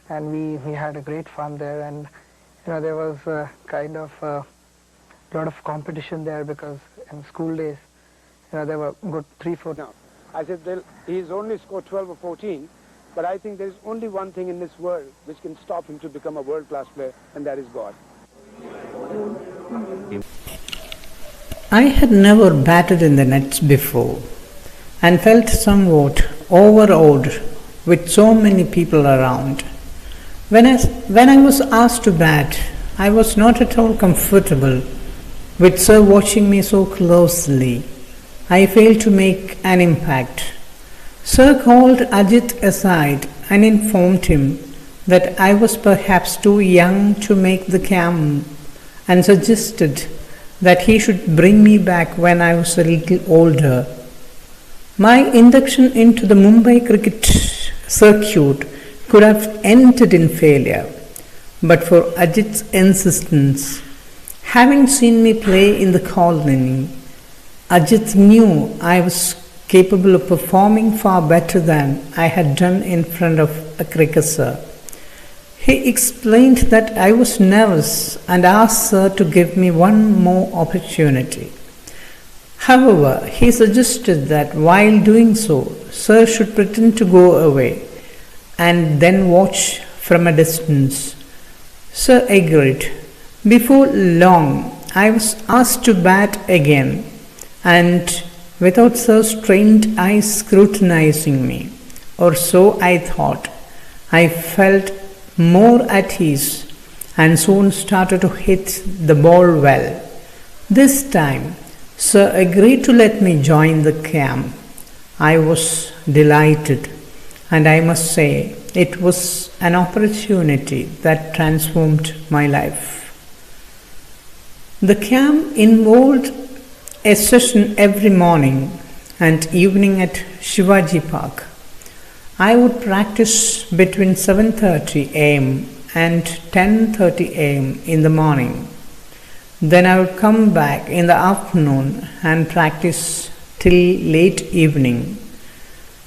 and we had a great fun there. And there was kind of a lot of competition there, because in school days, there were good 3-4. Now, I said, he's only scored 12 or 14, but I think there's only one thing in this world which can stop him to become a world-class player, and that is God. I had never batted in the nets before and felt somewhat overawed with so many people around. When I was asked to bat, I was not at all comfortable with Sir watching me so closely. I failed to make an impact. Sir called Ajit aside and informed him that I was perhaps too young to make the camp and suggested that he should bring me back when I was a little older. My induction into the Mumbai cricket circuit could have ended in failure, but for Ajit's insistence. Having seen me play in the colony, Ajit knew I was capable of performing far better than I had done in front of a cricketer. He explained that I was nervous and asked Sir to give me one more opportunity. However, he suggested that while doing so, Sir should pretend to go away and then watch from a distance. Sir agreed. Before long, I was asked to bat again, and without Sir's trained eyes scrutinizing me, or so I thought, I felt more at ease and soon started to hit the ball well. This time, Sir agreed to let me join the camp. I was delighted, and I must say it was an opportunity that transformed my life. The camp involved a session every morning and evening at Shivaji Park. I would practice between 7:30 am and 10:30 am in the morning. Then I would come back in the afternoon and practice till late evening.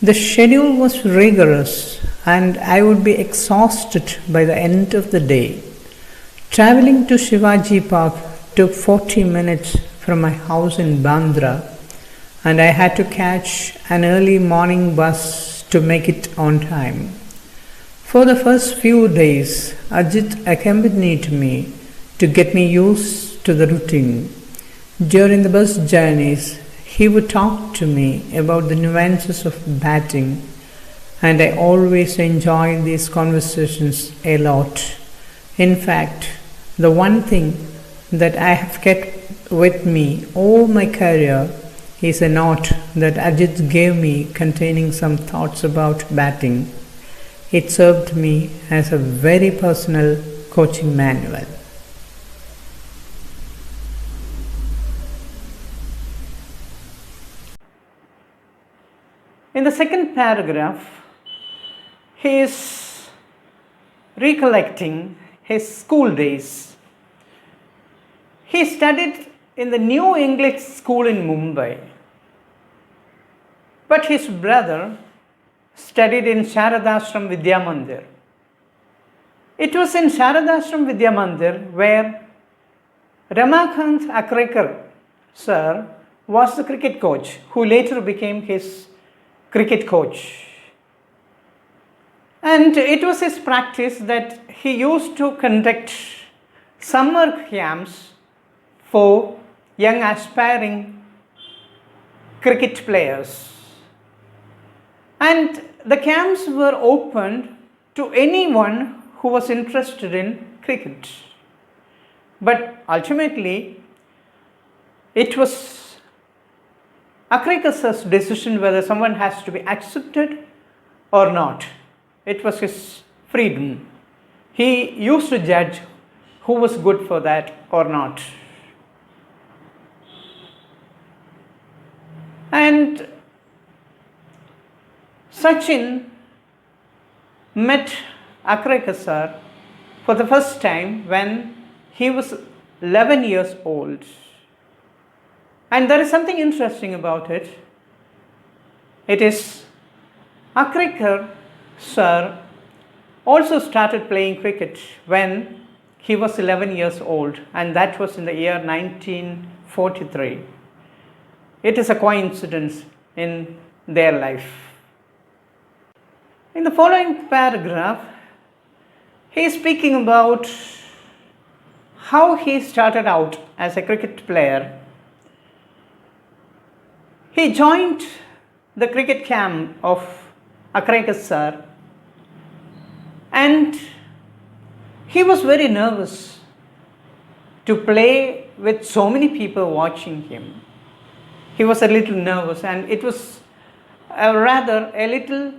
The schedule was rigorous and I would be exhausted by the end of the day. Traveling to Shivaji Park took 40 minutes from my house in Bandra, and I had to catch an early morning bus to make it on time. For the first few days, Ajit accompanied me to get me used to the routine. During the bus journeys, he would talk to me about the nuances of batting, and I always enjoyed these conversations a lot. In fact, the one thing that I have kept with me all my career is a note that Ajit gave me containing some thoughts about batting. It served me as a very personal coaching manual. In the second paragraph, he is recollecting his school days. He studied in the New English School in Mumbai, but his brother studied in Sharadashram Vidya Mandir. It was in Sharadashram Vidya Mandir where Ramakant Akrekar sir was the cricket coach, who later became his cricket coach. And it was his practice that he used to conduct summer camps for young aspiring cricket players. And the camps were opened to anyone who was interested in cricket. But ultimately, it was Akrekar's decision whether someone has to be accepted or not. It was his freedom. He used to judge who was good for that or not. And Sachin met Akrekar sir for the first time when he was 11 years old. And there is something interesting about it. It is Akrekar sir also started playing cricket when he was 11 years old, and that was in the year 1943. It is a coincidence in their life. In the following paragraph, he is speaking about how he started out as a cricket player. He joined the cricket camp of Akraikar sir, and he was very nervous to play with so many people watching him. He was a little nervous, and it was rather a little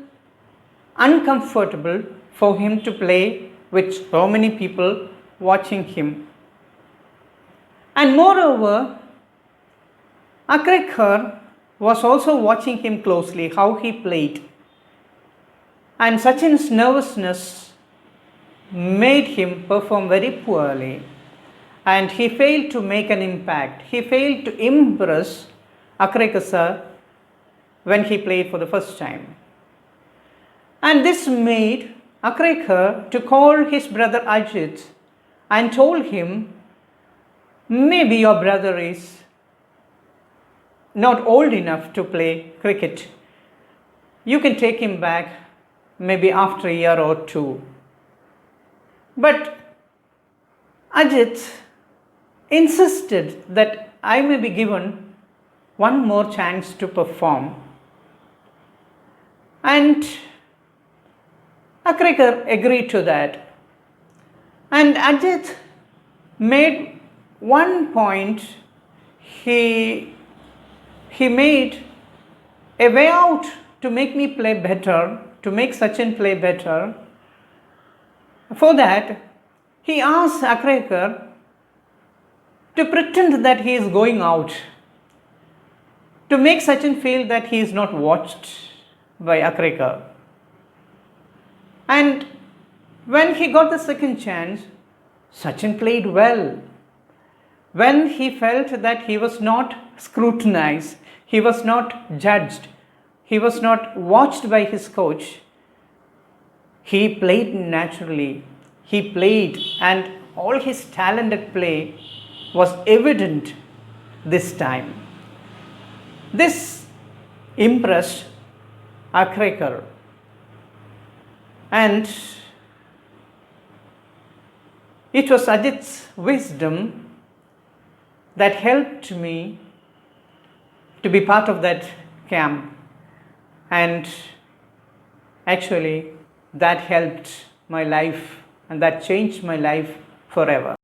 uncomfortable for him to play with so many people watching him. And moreover, Akraikar was also watching him closely, how he played. And Sachin's nervousness made him perform very poorly, and he failed to make an impact. He failed to impress Akraikar sir when he played for the first time. And this made Akraikar to call his brother Ajit and told him, maybe your brother is not old enough to play cricket. You can take him back maybe after a year or two. But Ajit insisted that I may be given one more chance to perform. And Akraikar agreed to that. And Ajit made one point. He made a way out to make me play better, to make Sachin play better. For that, he asked Akraikar to pretend that he is going out, to make Sachin feel that he is not watched by Akraikar. And when he got the second chance, Sachin played well. When he felt that he was not scrutinized, he was not judged, he was not watched by his coach, he played naturally. He played, and all his talented play was evident this time. This impressed Akraikar, and it was Ajit's wisdom that helped me to be part of that camp, and actually that helped my life, and that changed my life forever.